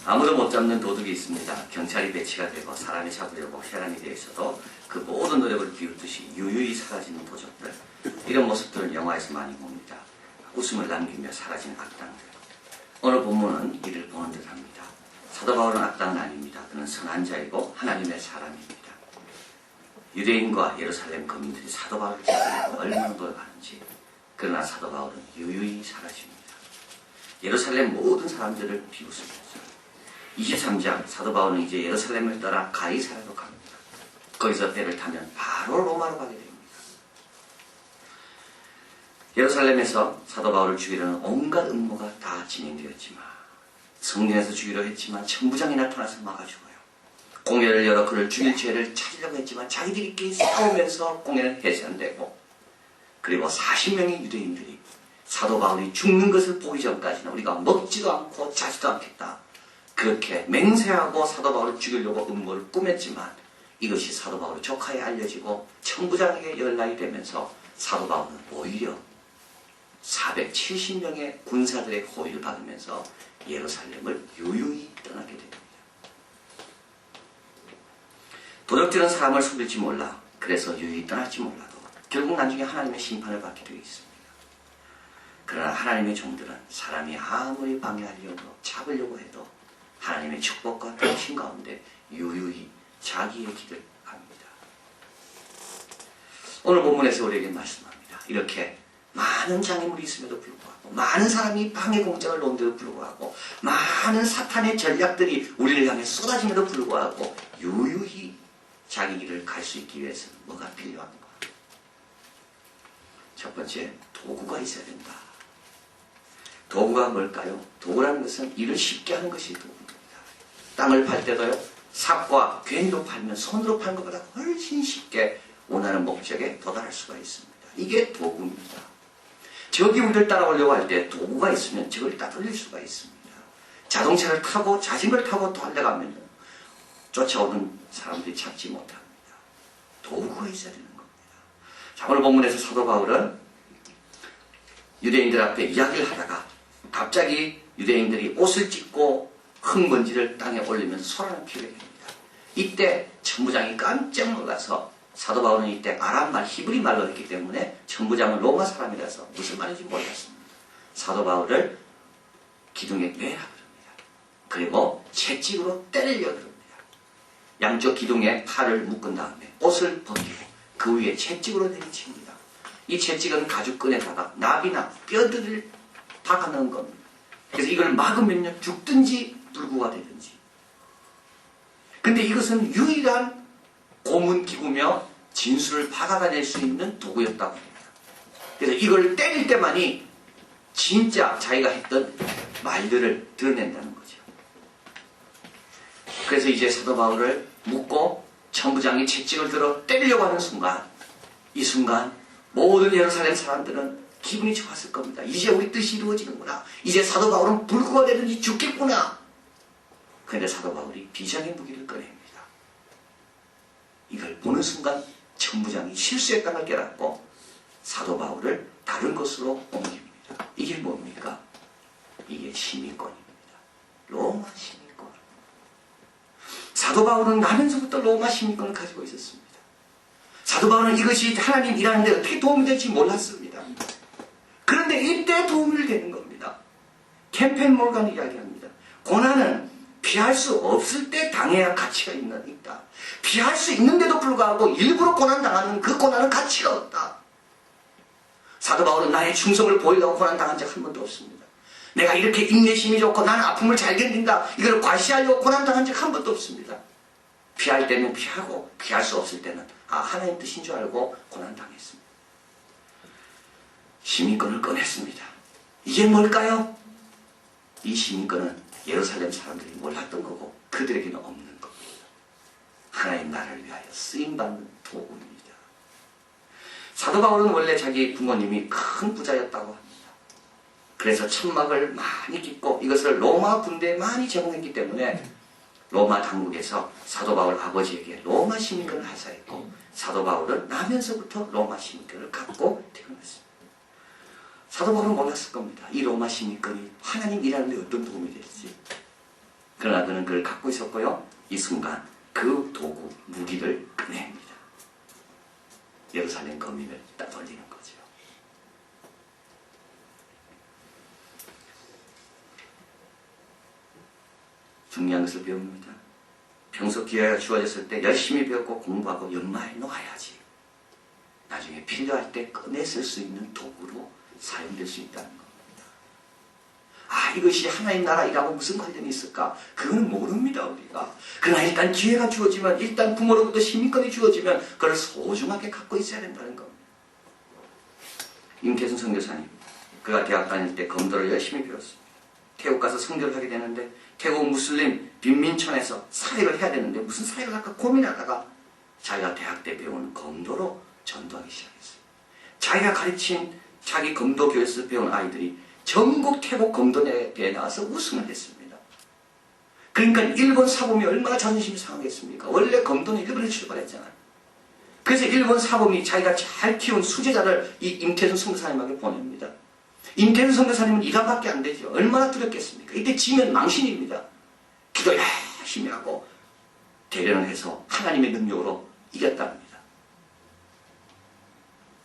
아무도 못 잡는 도둑이 있습니다. 경찰이 배치가 되고 사람이 잡으려고 해란이 되어 있어도 그 모든 노력을 비웃듯이 유유히 사라지는 도적들, 이런 모습들을 영화에서 많이 봅니다. 웃음을 남기며 사라지는 악당들. 오늘 본문은 이를 보는 듯합니다. 사도 바울은 악당은 아닙니다. 그는 선한 자이고 하나님의 사람입니다. 유대인과 예루살렘 거민들이 사도 바울을 잡으려고 얼마나 노력하는지, 그러나 사도 바울은 유유히 사라집니다. 예루살렘 모든 사람들을 비웃습니다. 23장 사도 바울은 이제 예루살렘을 떠나 가이사라로 갑니다. 거기서 배를 타면 바로 로마로 가게 됩니다. 예루살렘에서 사도 바울을 죽이려는 온갖 음모가 다 진행되었지만, 성전에서 죽이려 했지만 천부장이 나타나서 막아주고요. 공회를 열어 그를 죽일 죄를 찾으려고 했지만 자기들끼리 싸우면서 공회는 해산되고, 그리고 40명의 유대인들이 사도 바울이 죽는 것을 보기 전까지는 우리가 먹지도 않고 자지도 않겠다, 그렇게 맹세하고 사도 바울을 죽이려고 음모를 꾸몄지만, 이것이 사도 바울의 조카에 알려지고 천부장에게 연락이 되면서 사도 바울은 오히려 470명의 군사들의 호위를 받으면서 예루살렘을 유유히 떠나게 됩니다. 도적들은 사람을 속일지 몰라 그래서 유유히 떠날지 몰라도 결국 나중에 하나님의 심판을 받게 되어 있습니다. 그러나 하나님의 종들은 사람이 아무리 방해하려고 잡으려고 해도 하나님의 축복과 통신 가운데 유유히 자기의 길을 갑니다. 오늘 본문에서 우리에게 말씀합니다. 이렇게 많은 장애물이 있음에도 불구하고, 많은 사람이 방해 공작을 놓은데도 불구하고, 많은 사탄의 전략들이 우리를 향해 쏟아짐에도 불구하고 유유히 자기 길을 갈 수 있기 위해서는 뭐가 필요한가? 첫 번째, 도구가 있어야 된다. 도구가 뭘까요? 도구라는 것은 일을 쉽게 하는 것이 도구입니다. 땅을 팔 때도요, 삽과 괜히로 팔면 손으로 파는 것보다 훨씬 쉽게 원하는 목적에 도달할 수가 있습니다. 이게 도구입니다. 적이 우리를 따라오려고 할 때 도구가 있으면 적을 따돌릴 수가 있습니다. 자동차를 타고 자전거를 타고 달려가면 쫓아오는 사람들이 찾지 못합니다. 도구가 있어야 되는 겁니다. 자, 오늘 본문에서 사도 바울은 유대인들 앞에 이야기를 하다가 갑자기 유대인들이 옷을 찢고 흙먼지를 땅에 올리면서 소란을 피우게 됩니다. 이때 천부장이 깜짝 놀라서, 사도 바울은 이때 아람말, 히브리 말로 했기 때문에 천부장은 로마 사람이라서 무슨 말인지 몰랐습니다. 사도 바울을 기둥에 매라 그럽니다. 그리고 채찍으로 때리려 그럽니다. 양쪽 기둥에 팔을 묶은 다음에 옷을 벗기고 그 위에 채찍으로 내리칩니다. 이 채찍은 가죽끈에다가 나비나 뼈들을 박아넣은 겁니다. 그래서 이걸 막으면요, 죽든지 불구가 되든지. 근데 이것은 유일한 고문기구며 진술을 박아다닐 수 있는 도구였다고 합니다. 그래서 이걸 때릴 때만이 진짜 자기가 했던 말들을 드러낸다는 거죠. 그래서 이제 사도 바울을 묶고 천부장이 채찍을 들어 때리려고 하는 순간, 이 순간 모든 예루살렘 사람들은 기분이 좋았을 겁니다. 이제 우리 뜻이 이루어지는구나. 이제 사도 바울은 불구가 되든지 죽겠구나. 그런데 사도 바울이 비장의 무기를 꺼냅니다. 이걸 보는 순간 천부장이 실수했다는 걸 깨닫고 사도 바울을 다른 곳으로 옮깁니다. 이게 뭡니까? 이게 시민권입니다. 로마 시민권. 사도 바울은 나면서부터 로마 시민권을 가지고 있었습니다. 사도 바울은 이것이 하나님 일하는데 어떻게 도움이 될지 몰랐습니다. 그런데 이때 도움이 되는 겁니다. 캠펜 몰간이 이야기합니다. 고난은 피할 수 없을 때 당해야 가치가 있다. 피할 수 있는데도 불구하고 일부러 고난당하는 그 고난은 가치가 없다. 사도 바울은 나의 충성을 보이려고 고난당한 적 한 번도 없습니다. 내가 이렇게 인내심이 좋고 나는 아픔을 잘 견딘다, 이걸 과시하려고 고난당한 적 한 번도 없습니다. 피할 때는 피하고 피할 수 없을 때는 하나님 뜻인 줄 알고 고난당했습니다. 시민권을 꺼냈습니다. 이게 뭘까요? 이 시민권은 예루살렘 사람들이 몰랐던 거고 그들에게는 없는 겁니다. 하나님 나라를 위하여 쓰임받는 도구입니다. 사도 바울은 원래 자기 부모님이 큰 부자였다고 합니다. 그래서 천막을 많이 깃고 이것을 로마 군대에 많이 제공했기 때문에 로마 당국에서 사도 바울 아버지에게 로마 시민권을 하사했고, 사도 바울은 나면서부터 로마 시민권을 갖고 태어났습니다. 사도 바울은 몰랐을 겁니다. 이 로마 시민권이 하나님 일하는 데 어떤 도움이 될지. 그러나 그는 그걸 갖고 있었고요. 이 순간 그 도구, 무기를 꺼냅니다. 예루살렘 거민을 따돌리는 거죠. 중요한 것을 배웁니다. 평소 기회가 주어졌을 때 열심히 배우고 공부하고 연마해 놓아야지 나중에 필요할 때 꺼내 쓸 수 있는 도구로 사용될 수 있다는 겁니다. 아, 이것이 하나님 나라 일하고 무슨 관련이 있을까? 그건 모릅니다, 우리가. 그러나 일단 기회가 주어지면, 일단 부모로부터 시민권이 주어지면 그걸 소중하게 갖고 있어야 된다는 겁니다. 임태순 선교사님, 그가 대학 다닐 때 검도를 열심히 배웠습니다. 태국 가서 선교를 하게 되는데 태국 무슬림 빈민촌에서 사역을 해야 되는데 무슨 사역을 할까 고민하다가 자기가 대학 때 배운 검도로 전도하기 시작했어요. 자기가 가르친 자기 검도 교회에서 배운 아이들이 전국 태국 검도대회에 나와서 우승을 했습니다. 그러니까 일본 사범이 얼마나 자존심이 상하겠습니까? 원래 검도는 일본에 출발했잖아요. 그래서 일본 사범이 자기가 잘 키운 수제자를 이 임태순 선교사님에게 보냅니다. 임태순 선교사님은 1화밖에 안 되죠. 얼마나 두렵겠습니까? 이때 지면 망신입니다. 기도 열심히 하고 대련을 해서 하나님의 능력으로 이겼답니다.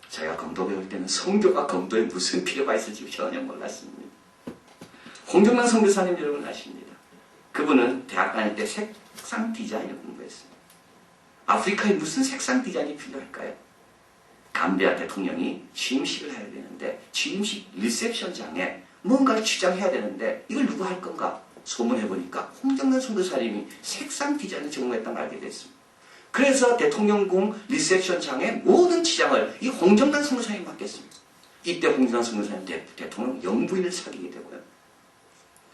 제가 검도 배울 때는 성교가 검도에 무슨 필요가 있을지 전혀 몰랐습니다. 홍정란 선교사님 여러분 아십니다. 그분은 대학 다닐 때 색상 디자인을 공부했습니다. 아프리카에 무슨 색상 디자인이 필요할까요? 감비아 대통령이 취임식을 해야 되는데 취임식 리셉션장에 뭔가를 취장해야 되는데 이걸 누가 할 건가? 소문해보니까 홍정란 선교사님이 색상 디자인을 전공했다는 걸 알게 됐습니다. 그래서 대통령궁 리셉션장의 모든 치장을 이 홍정란 선교사님이 맡겼습니다. 이때 홍정란 선교사님 대통령 영부인을 사귀게 되고요.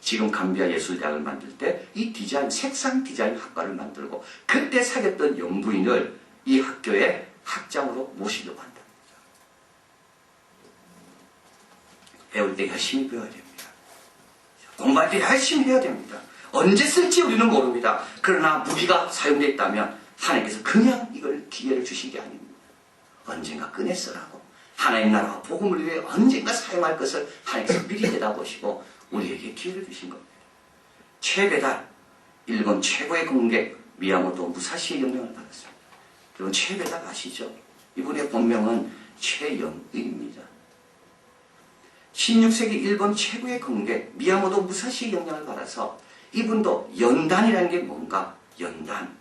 지금 감비아 예술대학을 만들 때 이 디자인, 색상 디자인 학과를 만들고 그때 사귀었던 영부인을 이 학교의 학장으로 모시려고 한답니다. 배울 때 열심히 배워야 됩니다. 공부할 때 열심히 해야 됩니다. 언제 쓸지 우리는 모릅니다. 그러나 무기가 사용되어 있다면 하나님께서 그냥 이걸 기회를 주신 게 아닙니다. 언젠가 꺼내 쓰라고 하나님 나라와 복음을 위해 언젠가 사용할 것을 하나님께서 미리 내다보시고 우리에게 기회를 주신 겁니다. 최배달, 일본 최고의 공객 미야모토 무사시의 영명을 받았습니다. 여러분 최배달 아시죠? 이분의 본명은 최영의입니다. 16세기 일본 최고의 공객 미야모토 무사시의 영향을 받아서 이분도 연단이라는 게 뭔가? 연단.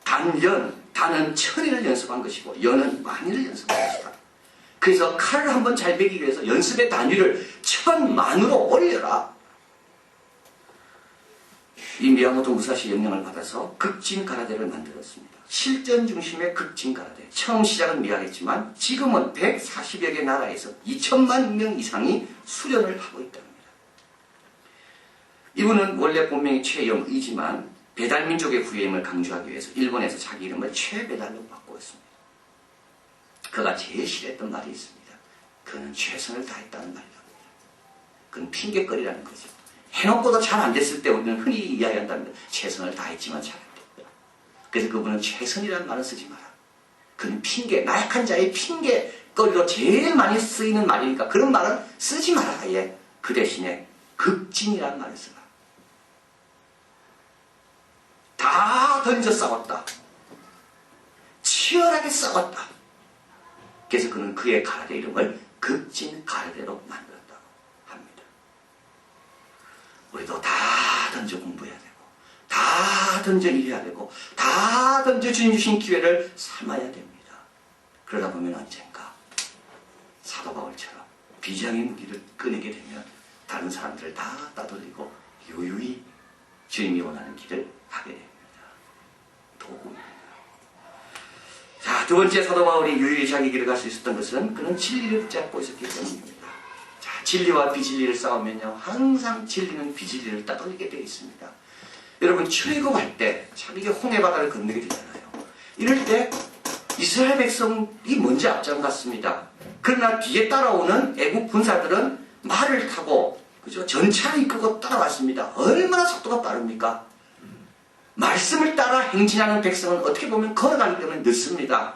단연, 단은 천일을 연습한 것이고 연은 만일을 연습한 것이다. 그래서 칼을 한번 잘 베기 위해서 연습의 단위를 천만으로 올려라. 이 미야모토 무사시 영향을 받아서 극진 가라데를 만들었습니다. 실전 중심의 극진 가라데. 처음 시작은 미약했지만 지금은 140여 개 나라에서 2천만 명 이상이 수련을 하고 있답니다. 이분은 원래 본명이 최영의지만 배달민족의 후예임을 강조하기 위해서 일본에서 자기 이름을 최배달로 바꾸었습니다. 그가 제일 싫어했던 말이 있습니다. 그는 최선을 다했다는 말이랍니다. 그건 핑계거리라는 거죠. 해놓고도 잘 안 됐을 때 우리는 흔히 이야기한답니다. 최선을 다했지만 잘 안 됐다. 그래서 그분은 최선이라는 말은 쓰지 마라. 그는 핑계, 나약한 자의 핑계거리로 제일 많이 쓰이는 말이니까 그런 말은 쓰지 마라. 아예. 그 대신에 극진이라는 말을 쓰라. 다 던져 싸웠다. 치열하게 싸웠다. 그래서 그는 그의 가라데 이름을 극진 가라데로 만들었다고 합니다. 우리도 다 던져 공부해야 되고 다 던져 일해야 되고 다 던져 주님 주신 기회를 삼아야 됩니다. 그러다 보면 언젠가 사도 바울처럼 비장의 무기를 꺼내게 되면 다른 사람들을 다 따돌리고 유유히 주님이 원하는 길을 하게 됩니다. 도구입니다. 자, 두 번째 사도 바울이 유유히 자기 길을 갈 수 있었던 것은 그는 진리를 붙잡고 있었기 때문입니다. 자, 진리와 비진리를 싸우면요 항상 진리는 비진리를 따돌리게 되어 있습니다. 여러분 출애굽할 때 자기가 홍해 바다를 건너게 되잖아요. 이럴 때 이스라엘 백성이 먼저 앞장갔습니다. 그러나 뒤에 따라오는 애국 군사들은 말을 타고 그죠? 전차를 이끌고 따라왔습니다. 얼마나 속도가 빠릅니까? 말씀을 따라 행진하는 백성은 어떻게 보면 걸어가기 때문에 늦습니다.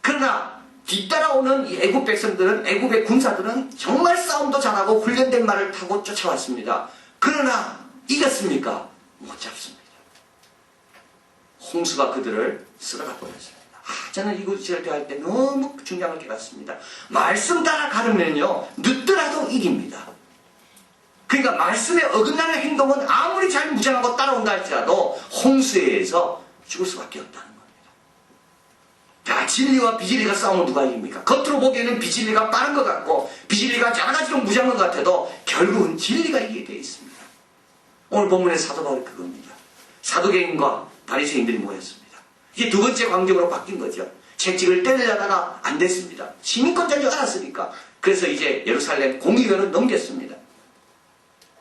그러나 뒤따라오는 이 애국 백성들은, 애국의 군사들은 정말 싸움도 잘하고 훈련된 말을 타고 쫓아왔습니다. 그러나 이겼습니까? 못 잡습니다. 홍수가 그들을 쓸어가 버렸습니다. 저는 이것을 대할 때 너무 중요한 걸 깨닫습니다. 말씀 따라 가르면요, 늦더라도 이깁니다. 그러니까 말씀에 어긋나는 행동은 아무리 잘 무장하고 따라온다 할지라도 홍수에 의해서 죽을 수밖에 없다는 겁니다. 자, 진리와 비진리가 싸우면 누가 이깁니까? 겉으로 보기에는 비진리가 빠른 것 같고 비진리가 작아지고 무장한 것 같아도 결국은 진리가 이기게 되어 있습니다. 오늘 본문의 사도 바울이 그겁니다. 사두개인과 바리새인들이 모였습니다. 이게 두 번째 광적으로 바뀐 거죠. 채찍을 때리려다가 안 됐습니다. 시민권자인 줄 알았으니까. 그래서 이제 예루살렘 공의회를 넘겼습니다.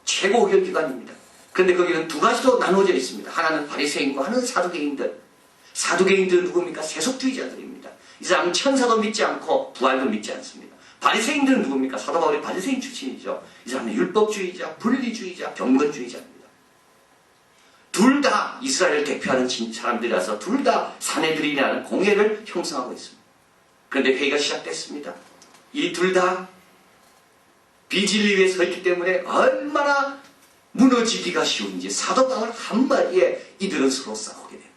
최고 의결기관입니다. 그런데 거기는 두 가지로 나누어져 있습니다. 하나는 바리새인과 하나는 사두개인들. 사두개인들은 누굽니까? 세속주의자들입니다. 이 사람은 천사도 믿지 않고 부활도 믿지 않습니다. 바리새인들은 누굽니까? 사도 바울이 바리새인 출신이죠. 이 사람은 율법주의자, 분리주의자, 경건주의자입니다. 둘 다 이스라엘을 대표하는 사람들이라서 둘 다 사내들이라는 공회를 형성하고 있습니다. 그런데 회의가 시작됐습니다. 이 둘 다 비진리 위에 서 있기 때문에 얼마나 무너지기가 쉬운지 사도 바울 한마디에 이들은 서로 싸우게 됩니다.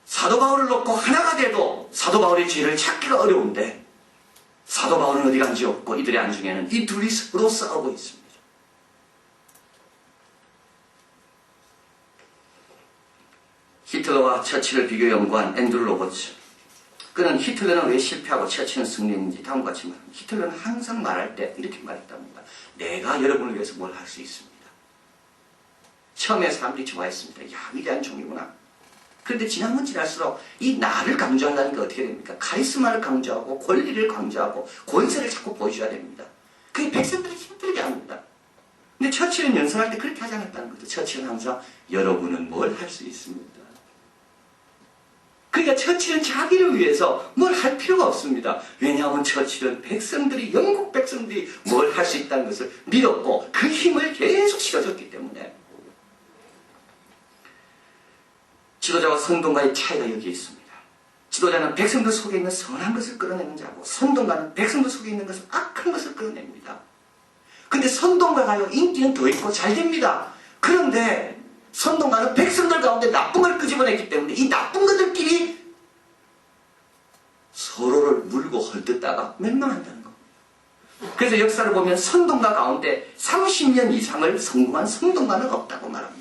사도 바울을 놓고 하나가 돼도 사도 바울의 죄를 찾기가 어려운데 사도 바울은 어디 간지 없고 이들의 안중에는 이 둘이 서로 싸우고 있습니다. 히틀러와 처치를 비교 연구한 앤드루 로버츠. 그는 히틀러는 왜 실패하고 처치는 승리했는지 다음과 같이 말합니다. 히틀러는 항상 말할 때 이렇게 말했답니다. 내가 여러분을 위해서 뭘 할 수 있습니다. 처음에 사람들이 좋아했습니다. 야, 위대한 종이구나. 그런데 지나면 지날수록 이 나를 강조한다는 게 어떻게 됩니까? 카리스마를 강조하고 권리를 강조하고 권세를 자꾸 보여줘야 됩니다. 그게 백성들을 힘들게 합니다. 근데 처치는 연설할 때 그렇게 하지 않았다는 거죠. 처치는 항상 여러분은 뭘 할 수 있습니다. 그러니까 처치는 자기를 위해서 뭘 할 필요가 없습니다. 왜냐하면 처치는 백성들이, 영국 백성들이 뭘 할 수 있다는 것을 믿었고 그 힘을 계속 실어줬기 때문에. 지도자와 선동가의 차이가 여기에 있습니다. 지도자는 백성들 속에 있는 선한 것을 끌어내는 자고 선동가는 백성들 속에 있는 것을 악한 것을 끌어냅니다. 근데 선동가가요, 인기는 더 있고 잘 됩니다. 그런데 선동가는 백성들 가운데 나쁜 걸 끄집어냈기 때문에 이 나쁜 것들끼리 서로를 물고 헐뜯다가 멸망한다는 겁니다. 그래서 역사를 보면 선동가 가운데 30년 이상을 성공한 선동가는 없다고 말합니다.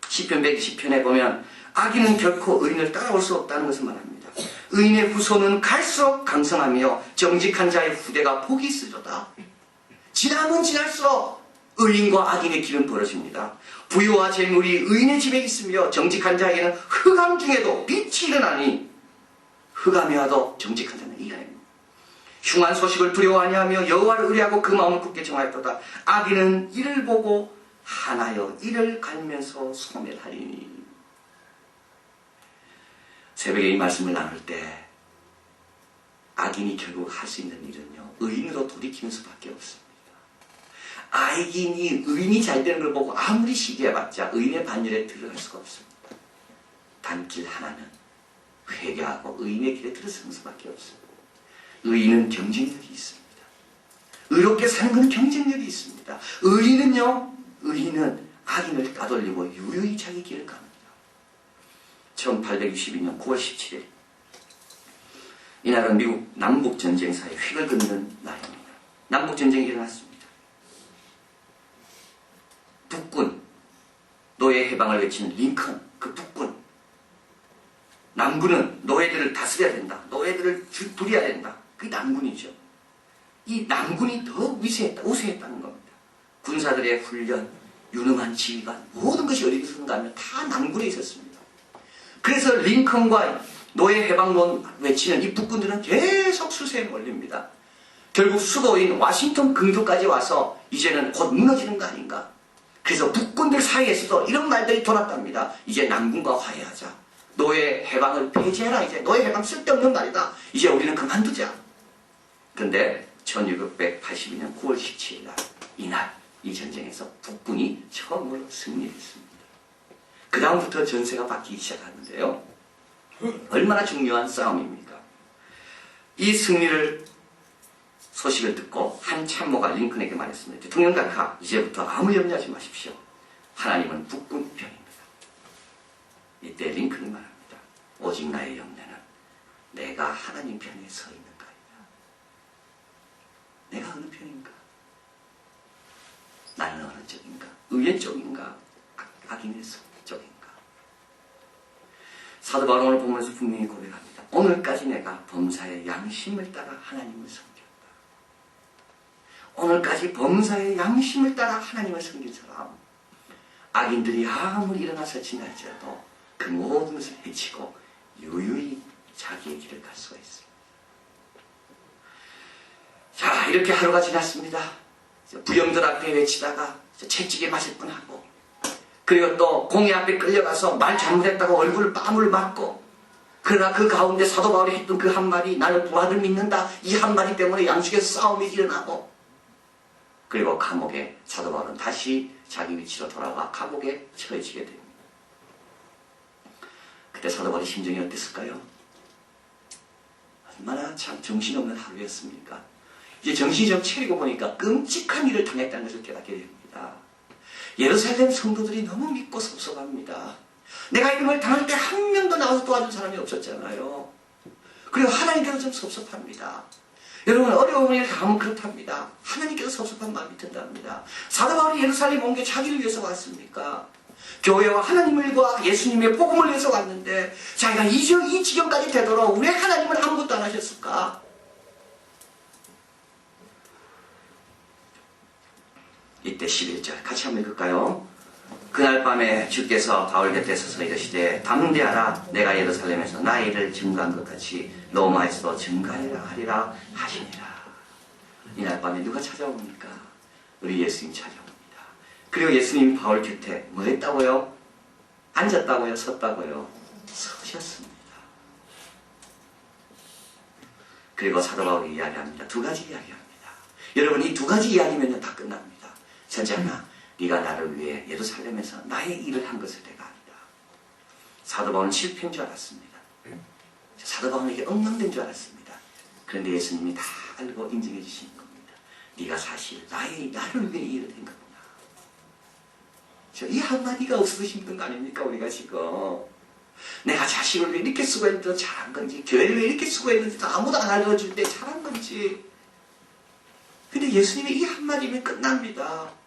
시편 120편에 보면 악인은 결코 의인을 따라올 수 없다는 것을 말합니다. 의인의 후손은 갈수록 강성하며 정직한 자의 후대가 복이 있으리로다. 지나면 지날수록 의인과 악인의 길은 벌어집니다. 부유와 재물이 의인의 집에 있으며 정직한 자에게는 흑암 중에도 빛이 일어나니 흑암이 와도 정직한 자는 이겨냅니다. 흉한 소식을 두려워하냐며 여호와를 의뢰하고 그 마음을 굳게 정하였도다. 악인은 이를 보고 하나여 이를 갈면서 소멸하리니. 새벽에 이 말씀을 나눌 때 악인이 결국 할 수 있는 일은요, 의인으로 돌이키는 수밖에 없습니다. 악인이 의인이 잘 되는 걸 보고 아무리 시기해봤자 의인의 반열에 들어갈 수가 없습니다. 단길 하나는 회개하고 의인의 길에 들어서는 수밖에 없습니다. 의인은 경쟁력이 있습니다. 의롭게 사는 것은 경쟁력이 있습니다. 의인은 악인을 따돌리고 유유히 자기 길을 갑니다. 1862년 9월 17일 이날은 미국 남북전쟁 사이에 획을 긋는 날입니다. 남북전쟁이 일어났습니다. 북군, 노예 해방을 외치는 링컨, 그 북군. 남군은 노예들을 다스려야 된다. 노예들을 부려야 된다. 그게 남군이죠. 이 남군이 더 우세했다는 겁니다. 군사들의 훈련, 유능한 지휘관, 모든 것이 어디에 있었는가 하면 다 남군에 있었습니다. 그래서 링컨과 노예 해방론 외치는 이 북군들은 계속 수세에 몰립니다. 결국 수도인 워싱턴 근교까지 와서 이제는 곧 무너지는 거 아닌가. 그래서 북군들 사이에서도 이런 말들이 돌았답니다. 이제 남군과 화해하자. 노예 해방을 폐지해라. 이제 노예 해방 쓸데없는 말이다. 이제 우리는 그만두자. 그런데 1682년 9월 17일 날 이날 이 전쟁에서 북군이 처음으로 승리했습니다. 그 다음부터 전세가 바뀌기 시작하는데요. 얼마나 중요한 싸움입니까? 이 승리를 소식을 듣고 한 참모가 링컨에게 말했습니다. 대통령 각하, 이제부터 아무 염려하지 마십시오. 하나님은 북군 편입니다. 이때 링컨이 말합니다. 오직 나의 염려는 내가 하나님 편에 서 있는가이다. 내가 어느 편인가? 나는 어느 쪽인가? 의의 쪽인가? 악인의 쪽인가? 사도 바울은 오늘 보면서 분명히 고백합니다. 오늘까지 내가 범사의 양심을 따라 하나님을 섬겼다. 오늘까지 범사의 양심을 따라 하나님을 섬긴 사람, 악인들이 아무리 일어나서 지날지라도 그 모든 것을 해치고 유유히 자기의 길을 갈 수가 있습니다. 자, 이렇게 하루가 지났습니다. 부영들 앞에 외치다가 채찍에 맞을 뻔하고, 그리고 또 공회 앞에 끌려가서 말 잘못했다고 얼굴을 뺨을 맞고, 그러나 그 가운데 사도 바울이 했던 그 한마디, 나는 부활을 믿는다, 이 한마디 때문에 양쪽에서 싸움이 일어나고, 그리고 감옥에 사도 바울은 다시 자기 위치로 돌아와 감옥에 처해지게 됩니다. 그때 사도 바울의 심정이 어땠을까요? 얼마나 참 정신없는 하루였습니까? 이제 정신이 좀 차리고 보니까 끔찍한 일을 당했다는 것을 깨닫게 됩니다. 예루살렘 성도들이 너무 믿고 섭섭합니다. 내가 이런 걸 당할 때 한 명도 나와서 도와준 사람이 없었잖아요. 그리고 하나님께서 좀 섭섭합니다. 여러분, 어려움을 이렇게 하면 그렇답니다. 하나님께서 섭섭한 마음이 든답니다. 사도 바울이 예루살렘 온 게 자기를 위해서 왔습니까? 교회와 하나님과 예수님의 복음을 위해서 왔는데 자기가 이 지경까지 되도록 왜 하나님은 아무것도 안 하셨을까? 이때 11절 같이 한번 읽을까요? 그날 밤에 주께서 바울 곁에 서서 이르시되 담대하라, 내가 예루살렘에서 나의 일을 증거한 것 같이 로마에서도 증거하리라 하리라 하시니라. 이날 밤에 누가 찾아옵니까? 우리 예수님 찾아옵니다. 그리고 예수님 바울 곁에 뭐 했다고요? 앉았다고요? 섰다고요? 서셨습니다. 그리고 사도 바울이 이야기합니다. 두 가지 이야기합니다. 여러분, 이 두 가지 이야기면요 다 끝납니다. 첫째 하나, 네가 나를 위해 예루살렘에서 나의 일을 한 것을 내가 안다. 사도 바울은 실패인 줄 알았습니다. 사도 바울은 이게 엉망된 줄 알았습니다. 그런데 예수님이 다 알고 인정해 주시는 겁니다. 네가 사실 나를 위해 일을 한 거구나. 이 한마디가 없어서 힘든 거 아닙니까? 우리가 지금 내가 자식을 왜 이렇게 수고했는데 잘한 건지, 교회를 왜 이렇게 수고했는지 아무도 안 알려줄 때 잘한 건지. 근데 예수님의 이 한마디면 끝납니다.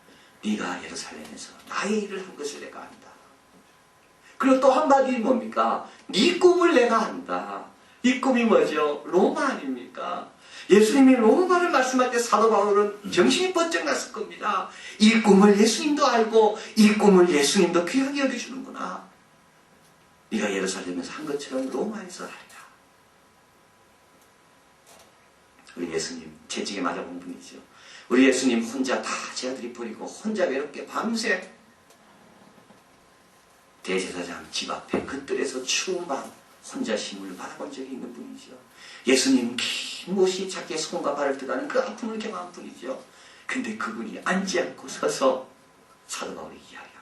네가 예루살렘에서 나의 일을 한 것을 내가 안다. 그리고 또 한마디는 뭡니까? 네 꿈을 내가 안다. 이 꿈이 뭐죠? 로마 아닙니까? 예수님이 로마를 말씀할 때 사도 바울은 정신이 번쩍 났을 겁니다. 이 꿈을 예수님도 알고 이 꿈을 예수님도 귀하게 여겨주는구나. 네가 예루살렘에서 한 것처럼 로마에서 하리라. 우리 예수님 채찍에 맞아본 분이죠. 우리 예수님 혼자 다 제 아들이 버리고 혼자 외롭게 밤새 대제사장 집 앞에 그 뜰에서 추운 밤 혼자 신문을 바라본 적이 있는 분이죠. 예수님 긴 못이 자기의 손과 발을 들어가는 그 아픔을 경험한 분이죠. 근데 그분이 앉지 않고 서서 사도 바울이 이야기합니다.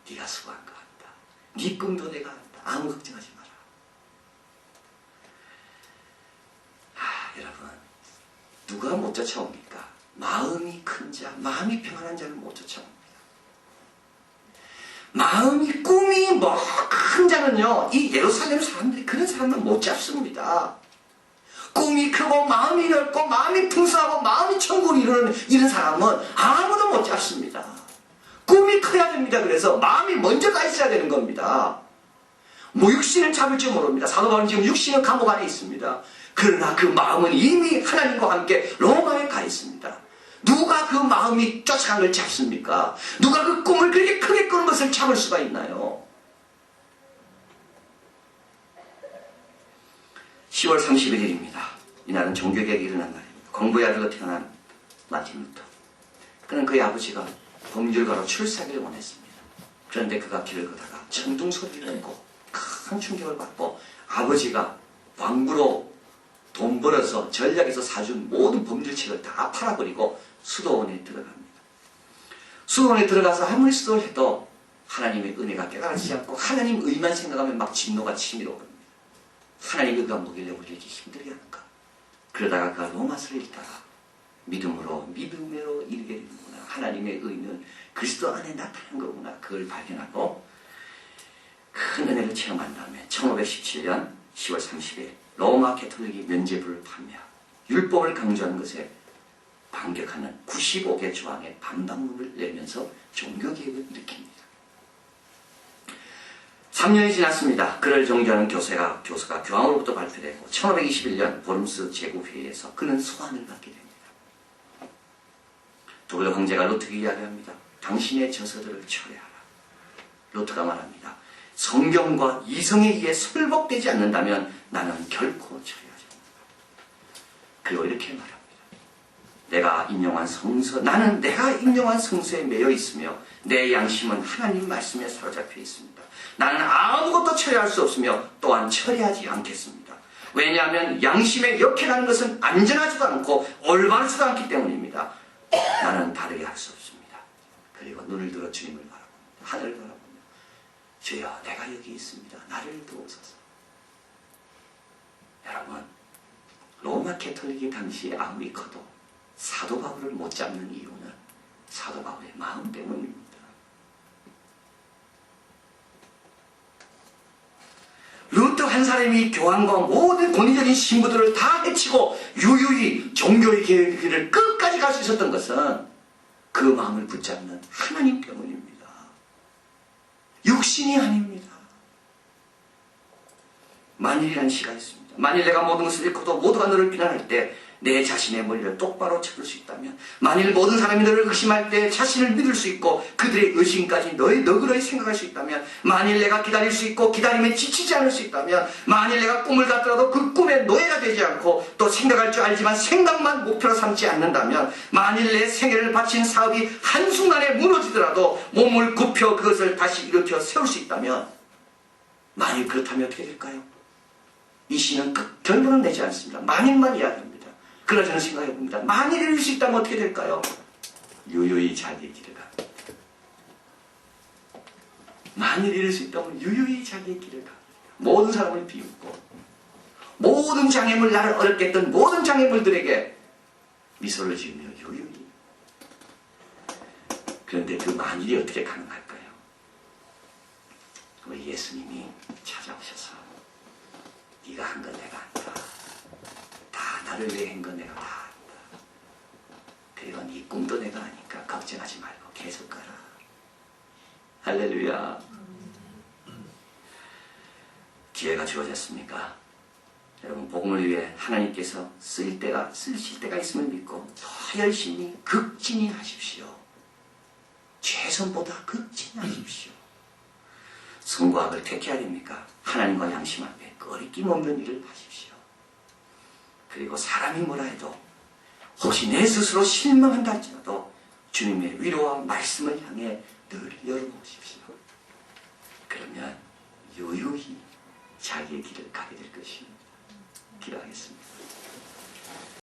네가 수고한 거 안다. 네 꿈도 내가 안다. 아무 걱정하지 마라. 여러분, 누가 못 쫓아옵니까? 마음이 큰 자, 마음이 평안한 자를 못 쫓아옵니다. 마음이 꿈이 큰 자는요, 이 예루살렘 사람들이 그런 사람을 못 잡습니다. 꿈이 크고 마음이 넓고 마음이 풍성하고 마음이 천국을 이루는 이런 사람은 아무도 못 잡습니다. 꿈이 커야 됩니다. 그래서 마음이 먼저 가 있어야 되는 겁니다. 뭐 육신은 잡을지 모릅니다. 사도 바울은 지금 육신은 감옥 안에 있습니다. 그러나 그 마음은 이미 하나님과 함께 로마에 가 있습니다. 누가 그 마음이 쫓아간 걸 잡습니까? 누가 그 꿈을 그렇게 크게 꾸는 것을 잡을 수가 있나요? 10월 31일입니다. 이날은 종교개혁이 일어난 날입니다. 공부의 아들로 태어난 마틴 루터. 그는 그의 아버지가 법률가로 출세하기를 원했습니다. 그런데 그가 길을 걷다가 천둥 소리를 듣고 큰 충격을 받고 아버지가 광부로 돈 벌어서 전략에서 사준 모든 법률책을 다 팔아버리고 수도원에 들어갑니다. 수도원에 들어가서 아무리 수도를 해도 하나님의 은혜가 깨달아지지 않고 하나님 의만 생각하면 막 진노가 치밀어 오릅니다. 하나님 의가 뭐길래 우리에게 힘들게 하는가? 그러다가 그가 로마서를 읽다가 믿음으로 이르게 되는구나. 하나님의 의는 그리스도 안에 나타난 거구나. 그걸 발견하고 큰 은혜를 체험한 다음에 1517년 10월 30일 로마 가톨릭이 면죄부를 판매하고 율법을 강조하는 것에 반격하는 95개 조항의 반박문을 내면서 종교개혁을 일으킵니다. 3년이 지났습니다. 그를 정죄하는 교서가 교황으로부터 발표되고 1521년 보름스 제국회의에서 그는 소환을 받게 됩니다. 두글러 황제가 루트에게 이야기합니다. 당신의 저서들을 철회하라. 루트가 말합니다. 성경과 이성에 의해 설복되지 않는다면 나는 결코 철회하지 않는다. 그리고 이렇게 말합니다. 나는 내가 인용한 성서에 매여 있으며 내 양심은 하나님 말씀에 사로잡혀 있습니다. 나는 아무것도 처리할 수 없으며 또한 처리하지 않겠습니다. 왜냐하면 양심에 역행하는 것은 안전하지도 않고 올바르지도 않기 때문입니다. 나는 다르게 할 수 없습니다. 그리고 눈을 들어 주님을 바라봅니다. 하늘을 바라보며 주여 내가 여기 있습니다. 나를 도우소서. 여러분 로마 가톨릭이 당시에 아무리 커도 사도 바울을 못 잡는 이유는 사도 바울의 마음 때문입니다. 루트 한 사람이 교황과 모든 권위적인 신부들을 다 해치고 유유히 종교의 길을 끝까지 갈 수 있었던 것은 그 마음을 붙잡는 하나님 때문입니다. 육신이 아닙니다. 만일이라는 시가 있습니다. 만일 내가 모든 것을 잃고도 모두가 너를 비난할 때 내 자신의 머리를 똑바로 쳐줄 수 있다면, 만일 모든 사람이 너를 의심할 때 자신을 믿을 수 있고 그들의 의심까지 너그러이 생각할 수 있다면, 만일 내가 기다릴 수 있고 기다림에 지치지 않을 수 있다면, 만일 내가 꿈을 갖더라도 그 꿈의 노예가 되지 않고 또 생각할 줄 알지만 생각만 목표로 삼지 않는다면, 만일 내 생애를 바친 사업이 한순간에 무너지더라도 몸을 굽혀 그것을 다시 일으켜 세울 수 있다면, 만일 그렇다면 어떻게 될까요? 이 시는 결론은 내지 않습니다. 만일만 이야기합니다. 그러나 저는 생각해 봅니다. 만일 이룰 수 있다면 어떻게 될까요? 유유히 자기의 길을 갑니다. 만일 이룰 수 있다면 유유히 자기의 길을 갑니다. 모든 사람을 비웃고 모든 장애물, 나를 어렵게 했던 모든 장애물들에게 미소를 지으며 유유히. 그런데 그 만일이 어떻게 가능할까요? 우리 예수님이 찾아오셔서 네가 한 건 내가 한다. 다 나를 위해 한 건 내가 다 한다. 그리고 네 꿈도 내가 하니까 걱정하지 말고 계속 가라. 할렐루야. 기회가 주어졌습니까? 여러분 복음을 위해 하나님께서 쓰실 때가 있음을 믿고 더 열심히 극진히 하십시오. 최선보다 극진히 하십시오. 성과 악을 택해야 됩니까? 하나님과 양심 앞에 꺼리낌 없는 일을 하십시오. 그리고 사람이 뭐라 해도 혹시 내 스스로 실망한다 할지라도 주님의 위로와 말씀을 향해 늘 열어놓으십시오. 그러면 유유히 자기의 길을 가게 될 것입니다. 기도하겠습니다.